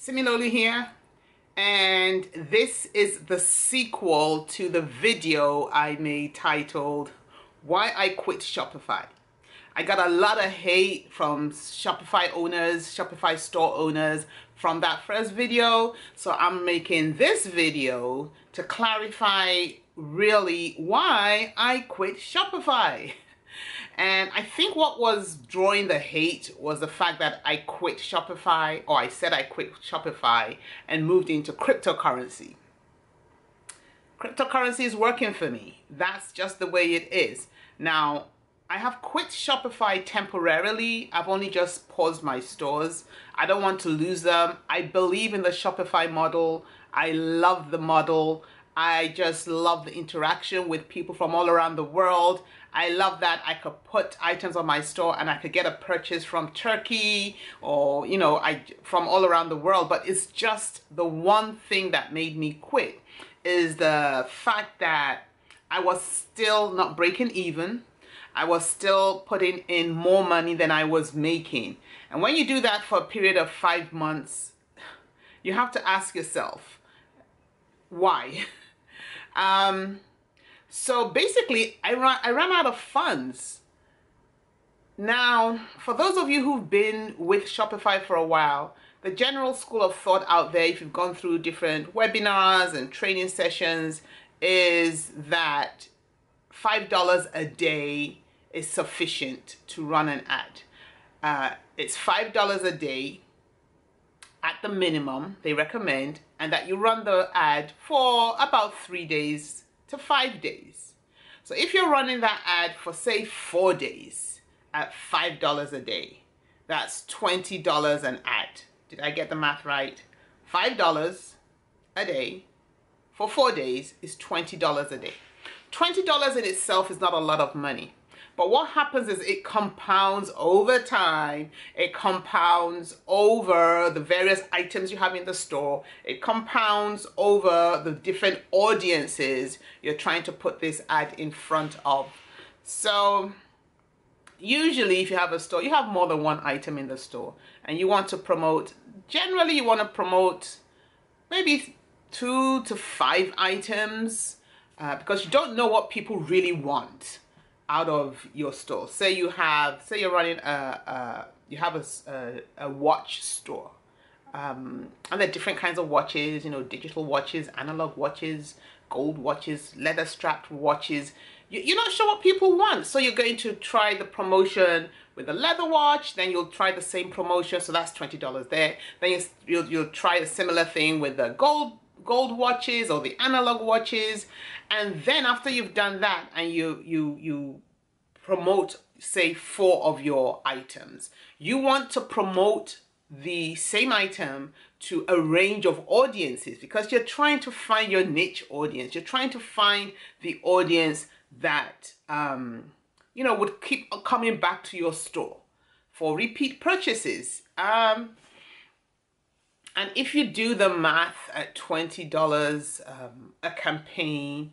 Simi Lolu here, and this is the sequel to the video I made titled Why I Quit Shopify. I got a lot of hate from Shopify owners, Shopify store owners from that first video, so I'm making this video to clarify really why I quit Shopify. And I think what was drawing the hate was the fact that I quit Shopify, or I said I quit Shopify and moved into cryptocurrency. Cryptocurrency is working for me. That's just the way it is. Now, I have quit Shopify temporarily. I've only just paused my stores. I don't want to lose them. I believe in the Shopify model. I love the model. I just love the interaction with people from all around the world. I love that I could put items on my store and I could get a purchase from Turkey or, from all around the world. But it's just the one thing that made me quit is the fact that I was still not breaking even. I was still putting in more money than I was making. And when you do that for a period of 5 months, you have to ask yourself, why? So basically, I ran out of funds. Now, for those of you who've been with Shopify for a while, the general school of thought out there, if you've gone through different webinars and training sessions, is that $5 a day is sufficient to run an ad. It's $5 a day at the minimum they recommend, and that you run the ad for about 3 days to 5 days. So if you're running that ad for say 4 days at $5 a day, that's $20 an ad. Did I get the math right? $5 a day for 4 days is $20 a day. $20 in itself is not a lot of money. But what happens is it compounds over time. It compounds over the various items you have in the store. It compounds over the different audiences you're trying to put this ad in front of. So usually if you have a store, you have more than one item in the store and you want to promote, generally you want to promote maybe 2 to 5 items because you don't know what people really want out of your store. Say you're running a watch store, and there are different kinds of watches, digital watches, analog watches, gold watches, leather strapped watches. You're not sure what people want, so you're going to try the promotion with a leather watch, then you'll try the same promotion, so that's $20 there. Then you'll try a similar thing with the gold watches or the analog watches, and then after you've done that and you promote say 4 of your items, you want to promote the same item to a range of audiences because you're trying to find your niche audience. You're trying to find the audience that would keep coming back to your store for repeat purchases. And if you do the math at $20 a campaign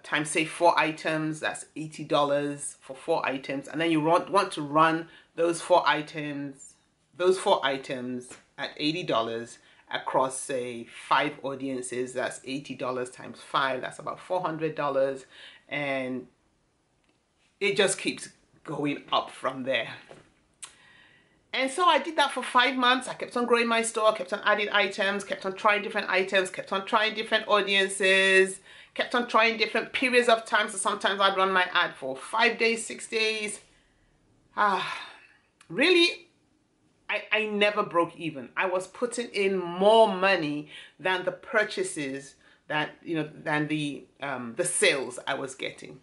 times say 4 items, that's $80 for 4 items, and then you want to run those 4 items at $80 across say 5 audiences, that's $80 times 5, that's about $400, and it just keeps going up from there. And so I did that for 5 months. I kept on growing my store, kept on adding items, kept on trying different items, kept on trying different audiences, kept on trying different periods of time. So sometimes I'd run my ad for 5 days, 6 days. Really, I never broke even. I was putting in more money than the purchases than the sales I was getting.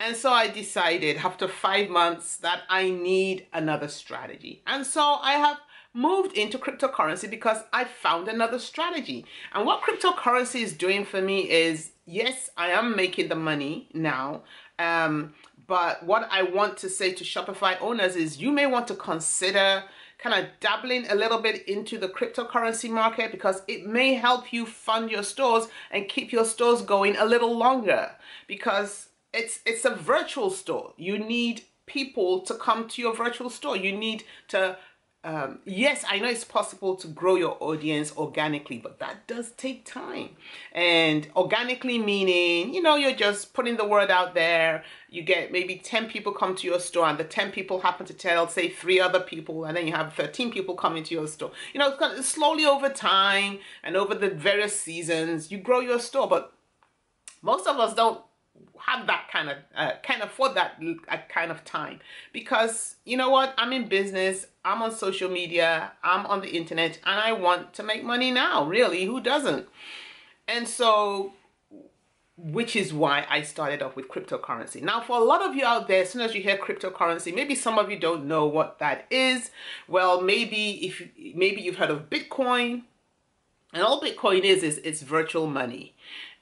And so I decided after 5 months that I need another strategy. And so I have moved into cryptocurrency because I found another strategy. And what cryptocurrency is doing for me is, yes, I am making the money now. But what I want to say to Shopify owners is you may want to consider kind of dabbling a little bit into the cryptocurrency market because it may help you fund your stores and keep your stores going a little longer, because it's a virtual store. You need people to come to your virtual store. You need to yes, I know it's possible to grow your audience organically, but that does take time. And organically meaning, you're just putting the word out there. You get maybe 10 people come to your store, and the 10 people happen to tell, say, 3 other people, and then you have 13 people coming to your store. Slowly over time and over the various seasons, you grow your store. But most of us don't have that can't afford that kind of time, because you know what, I'm in business, I'm on social media, I'm on the internet, and I want to make money now. Really, who doesn't? And so, which is why I started off with cryptocurrency. Now, for a lot of you out there, as soon as you hear cryptocurrency, maybe some of you don't know what that is. Well, maybe you've heard of Bitcoin, and all Bitcoin is it's virtual money.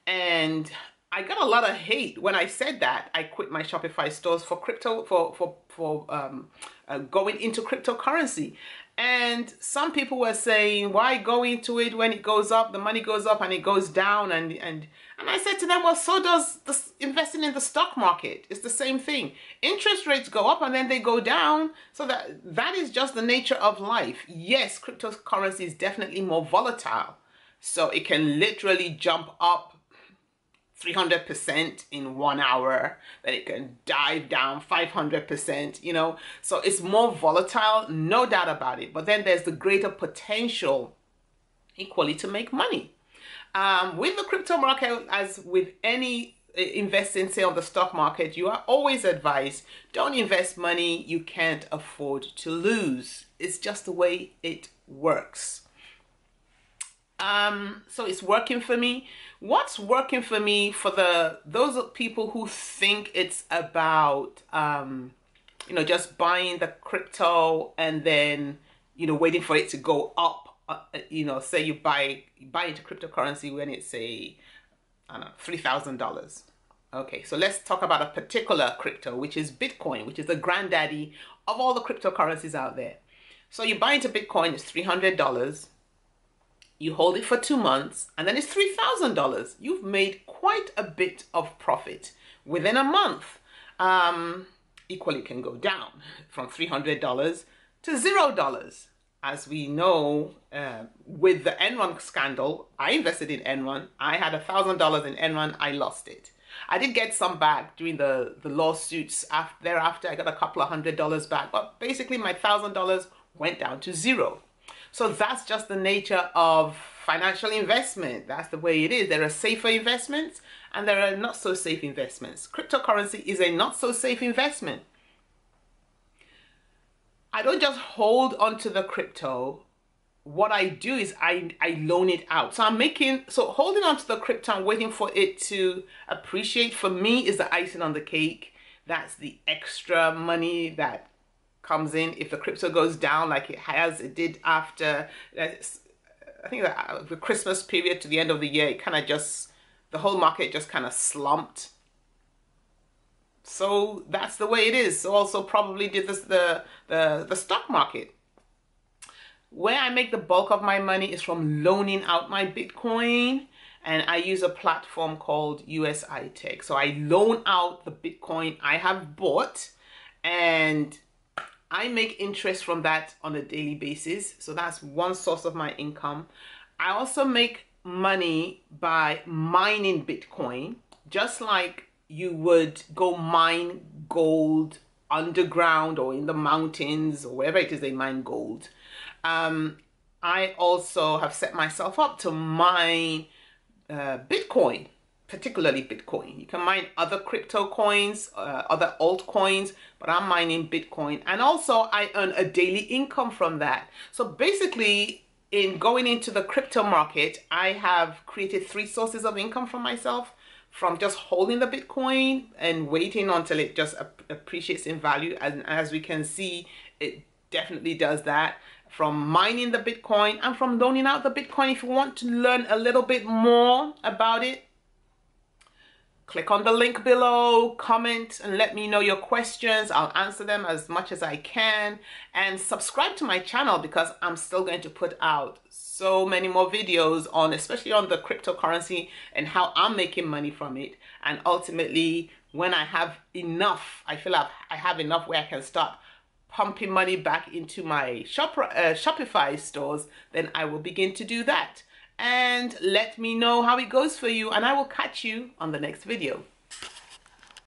And I got a lot of hate when I said that I quit my Shopify stores for crypto, for going into cryptocurrency. And some people were saying, why go into it when it goes up? The money goes up and it goes down. And I said to them, well, so does investing in the stock market. It's the same thing. Interest rates go up and then they go down. So that is just the nature of life. Yes, cryptocurrency is definitely more volatile. So it can literally jump up 300% in 1 hour, then it can dive down 500%, so it's more volatile, no doubt about it. But then there's the greater potential equally to make money. With the crypto market, as with any investing, say on the stock market, you are always advised, don't invest money you can't afford to lose. It's just the way it works. So it's working for me. What's working for me for those people who think it's about, just buying the crypto and then, waiting for it to go up, say you buy into cryptocurrency when it's I don't know, $3,000. Okay, so let's talk about a particular crypto, which is Bitcoin, which is the granddaddy of all the cryptocurrencies out there. So you buy into Bitcoin, it's $300. You hold it for 2 months, and then it's $3,000. You've made quite a bit of profit within a month. Equally can go down from $300 to $0. As we know, with the Enron scandal, I invested in Enron. I had $1,000 in Enron. I lost it. I did get some back during the lawsuits. Thereafter, I got a couple of $100 back. But basically, my $1,000 went down to zero. So that's just the nature of financial investment. That's the way it is. There are safer investments and there are not so safe investments. Cryptocurrency is a not so safe investment. I don't just hold onto the crypto. What I do is I loan it out. So holding onto the crypto and waiting for it to appreciate, for me, is the icing on the cake. That's the extra money that comes in if the crypto goes down like it did after, I think the Christmas period to the end of the year. It kind of the whole market just kind of slumped. So that's the way it is. So also probably did this the stock market. Where I make the bulk of my money is from loaning out my Bitcoin, and I use a platform called USI Tech. So I loan out the Bitcoin I have bought, and I make interest from that on a daily basis. So that's one source of my income. I also make money by mining Bitcoin, just like you would go mine gold underground or in the mountains or wherever it is they mine gold. I also have set myself up to mine Bitcoin, particularly Bitcoin. You can mine other crypto coins, other altcoins, but I'm mining Bitcoin. And also I earn a daily income from that. So basically, in going into the crypto market, I have created 3 sources of income for myself, from just holding the Bitcoin and waiting until it just appreciates in value. And as we can see, it definitely does that. From mining the Bitcoin and from loaning out the Bitcoin. If you want to learn a little bit more about it, click on the link below, comment and let me know your questions. I'll answer them as much as I can. And subscribe to my channel, because I'm still going to put out so many more videos on, especially on the cryptocurrency and how I'm making money from it. And ultimately, when I have enough, I feel like I have enough where I can start pumping money back into my Shopify stores, then I will begin to do that. And let me know how it goes for you, and I will catch you on the next video.